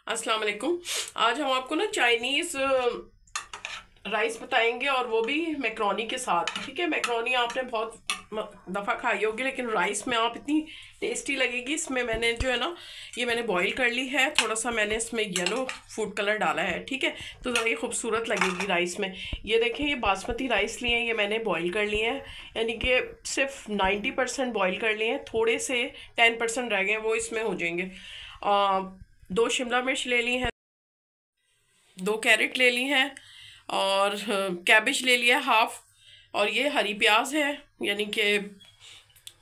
अस्सलाम वालेकुम। आज हम आपको ना चाइनीज़ राइस बताएंगे और वो भी मैक्रोनी के साथ। ठीक है, मैक्रोनी आपने बहुत दफ़ा खाई होगी, लेकिन राइस में आप इतनी टेस्टी लगेगी। इसमें मैंने जो है ना, ये मैंने बॉईल कर ली है। थोड़ा सा मैंने इसमें येलो फूड कलर डाला है। ठीक है, तो ज़रा ये खूबसूरत लगेगी राइस में। ये देखें, ये बासमती राइस लिए हैं, ये मैंने बॉईल कर लिए हैं, यानी कि सिर्फ 90% बॉईल कर लिए हैं। थोड़े से 10% रह गए, वो इसमें हो जाएंगे। 2 शिमला मिर्च ले ली हैं, 2 कैरेट ले ली हैं, और कैबेज ले लिया हाफ, और ये हरी प्याज है, यानी कि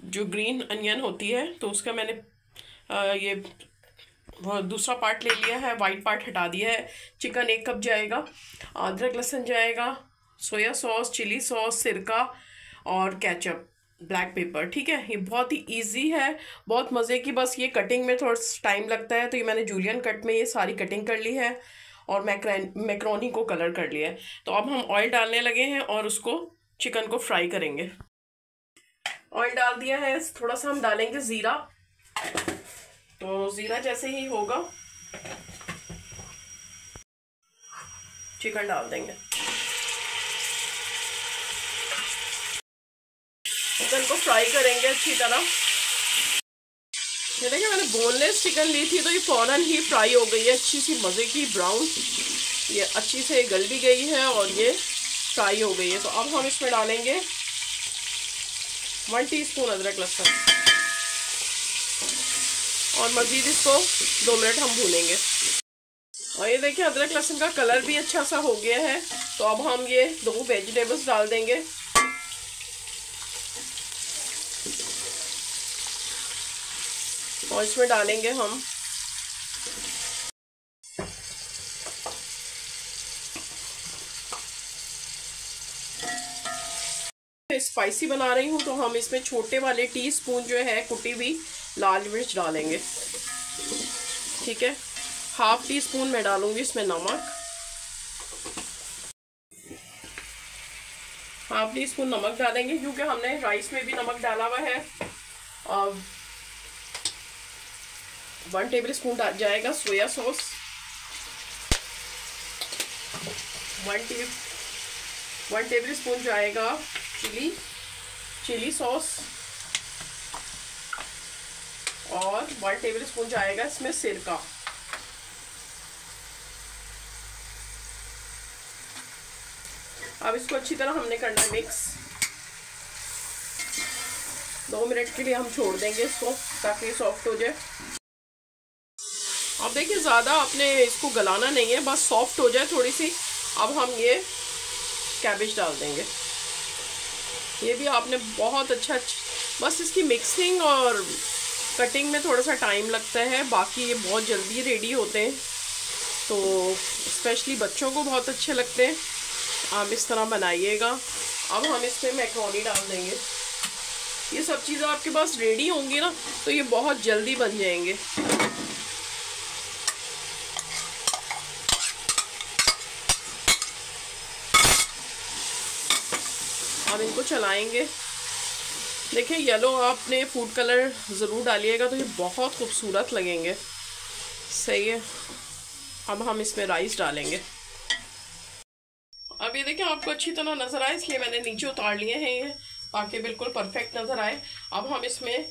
जो ग्रीन अनियन होती है, तो उसका मैंने ये दूसरा पार्ट ले लिया है, वाइट पार्ट हटा दिया है। चिकन 1 कप जाएगा, अदरक लहसुन जाएगा, सोया सॉस, चिली सॉस, सिरका और केचप, ब्लैक पेपर। ठीक है, ये बहुत ही इजी है, बहुत मज़े की। बस ये कटिंग में थोड़ा टाइम लगता है, तो ये मैंने जूलियन कट में ये सारी कटिंग कर ली है और मैक्रोनी को कलर कर लिया है। तो अब हम ऑयल डालने लगे हैं और उसको चिकन को फ्राई करेंगे। ऑयल डाल दिया है, थोड़ा सा हम डालेंगे ज़ीरा। तो ज़ीरा जैसे ही होगा चिकन डाल देंगे। चिकन को फ्राई करेंगे अच्छी तरह। ये देखिए, मैंने बोनलेस चिकन ली थी, तो ये फ़ौरन ही फ्राई हो गई है, अच्छी सी मज़े की ब्राउन। ये अच्छी से गल भी गई है और ये फ्राई हो गई है। तो अब हम इसमें डालेंगे 1 टीस्पून अदरक लहसुन, और मज़ीद इसको 2 मिनट हम भूनेंगे। और ये देखिए, अदरक लहसुन का कलर भी अच्छा सा हो गया है। तो अब हम ये 2 वेजिटेबल्स डाल देंगे। और इसमें डालेंगे हम स्पाइसी बना रही हूँ, तो हम इसमें छोटे वाले टीस्पून जो है कुटी हुई लाल मिर्च डालेंगे। ठीक है, ½ टीस्पून मैं डालूंगी इसमें नमक, ½ टीस्पून नमक डालेंगे, क्योंकि हमने राइस में भी नमक डाला हुआ है। और 1 टेबल स्पून जाएगा सोया सॉस, 1 टेबल स्पून जाएगा चिली सॉस, और 1 टेबल स्पून जाएगा इसमें सिरका। अब इसको अच्छी तरह हमने करना है मिक्स। 2 मिनट के लिए हम छोड़ देंगे इसको, ताकि सॉफ्ट हो जाए। अब देखिए, ज़्यादा आपने इसको गलाना नहीं है, बस सॉफ्ट हो जाए थोड़ी सी। अब हम ये कैबेज डाल देंगे। ये भी आपने बहुत अच्छा, बस इसकी मिक्सिंग और कटिंग में थोड़ा सा टाइम लगता है, बाकी ये बहुत जल्दी रेडी होते हैं। तो स्पेशली बच्चों को बहुत अच्छे लगते हैं, आप इस तरह बनाइएगा। अब हम इसमें मैक्रोनी डाल देंगे। ये सब चीज़ें आपके पास रेडी होंगी ना, तो ये बहुत जल्दी बन जाएंगे। अब इनको चलाएंगे। देखिए, येलो आपने फूड कलर ज़रूर डालिएगा, तो ये बहुत खूबसूरत लगेंगे। सही है, अब हम इसमें राइस डालेंगे। अब ये देखिए, आपको अच्छी तरह नज़र आए, इसलिए मैंने नीचे उतार लिए हैं ये, ताकि बिल्कुल परफेक्ट नज़र आए। अब हम इसमें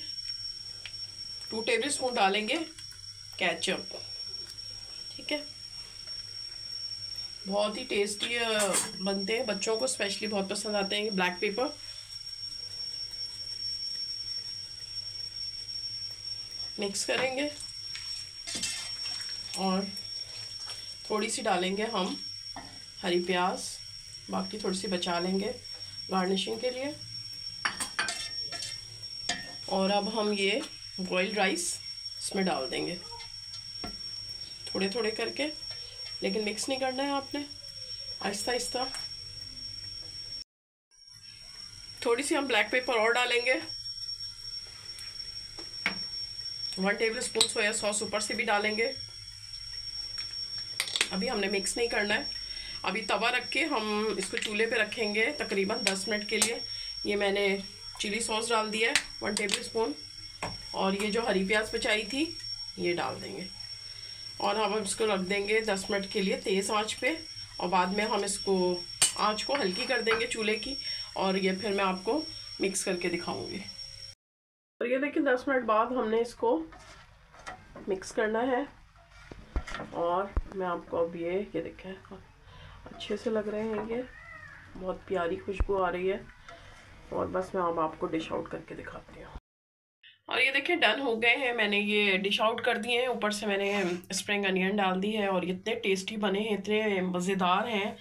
2 टेबल स्पून डालेंगे केचप। ठीक है, बहुत ही टेस्टी बनते हैं, बच्चों को स्पेशली बहुत पसंद आते हैं। ब्लैक पेपर मिक्स करेंगे, और थोड़ी सी डालेंगे हम हरी प्याज, बाकी थोड़ी सी बचा लेंगे गार्निशिंग के लिए। और अब हम ये बॉइल्ड राइस इसमें डाल देंगे, थोड़े थोड़े करके, लेकिन मिक्स नहीं करना है आपने, आहिस्ता आहिस्ता। थोड़ी सी हम ब्लैक पेपर और डालेंगे, 1 टेबल स्पून सोया सॉस ऊपर से भी डालेंगे। अभी हमने मिक्स नहीं करना है। अभी तवा रख के हम इसको चूल्हे पे रखेंगे तकरीबन 10 मिनट के लिए। ये मैंने चिली सॉस डाल दिया है 1 टेबल स्पून, और ये जो हरी प्याज बचाई थी ये डाल देंगे। और हम इसको रख देंगे 10 मिनट के लिए तेज़ आंच पे, और बाद में हम इसको आंच को हल्की कर देंगे चूल्हे की, और ये फिर मैं आपको मिक्स करके दिखाऊंगी। और ये देखिए 10 मिनट बाद हमने इसको मिक्स करना है, और मैं आपको अब ये देखें अच्छे से लग रहे हैं, ये बहुत प्यारी खुशबू आ रही है। और बस मैं अब आपको डिश आउट करके दिखाती हूँ। और ये देखिए डन हो गए हैं, मैंने ये डिश आउट कर दिए हैं। ऊपर से मैंने स्प्रिंग अनियन डाल दी है, और इतने टेस्टी बने हैं, इतने मज़ेदार हैं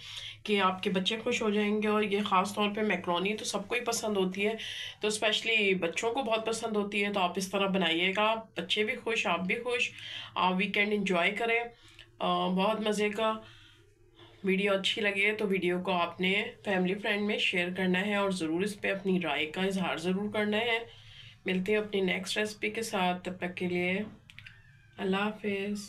कि आपके बच्चे खुश हो जाएंगे। और ये ख़ास तौर पे मैक्रोनी तो सबको ही पसंद होती है, तो स्पेशली बच्चों को बहुत पसंद होती है। तो आप इस तरह बनाइएगा, बच्चे भी खुश, आप भी खुश, आप वीकेंड इंजॉय करें। बहुत मज़े का। वीडियो अच्छी लगे तो वीडियो को आपने फैमिली फ्रेंड में शेयर करना है, और ज़रूर इस पर अपनी राय का इजहार ज़रूर करना है। मिलते हैं अपनी नेक्स्ट रेसिपी के साथ, तब तक के लिए अल्लाह हाफिज़।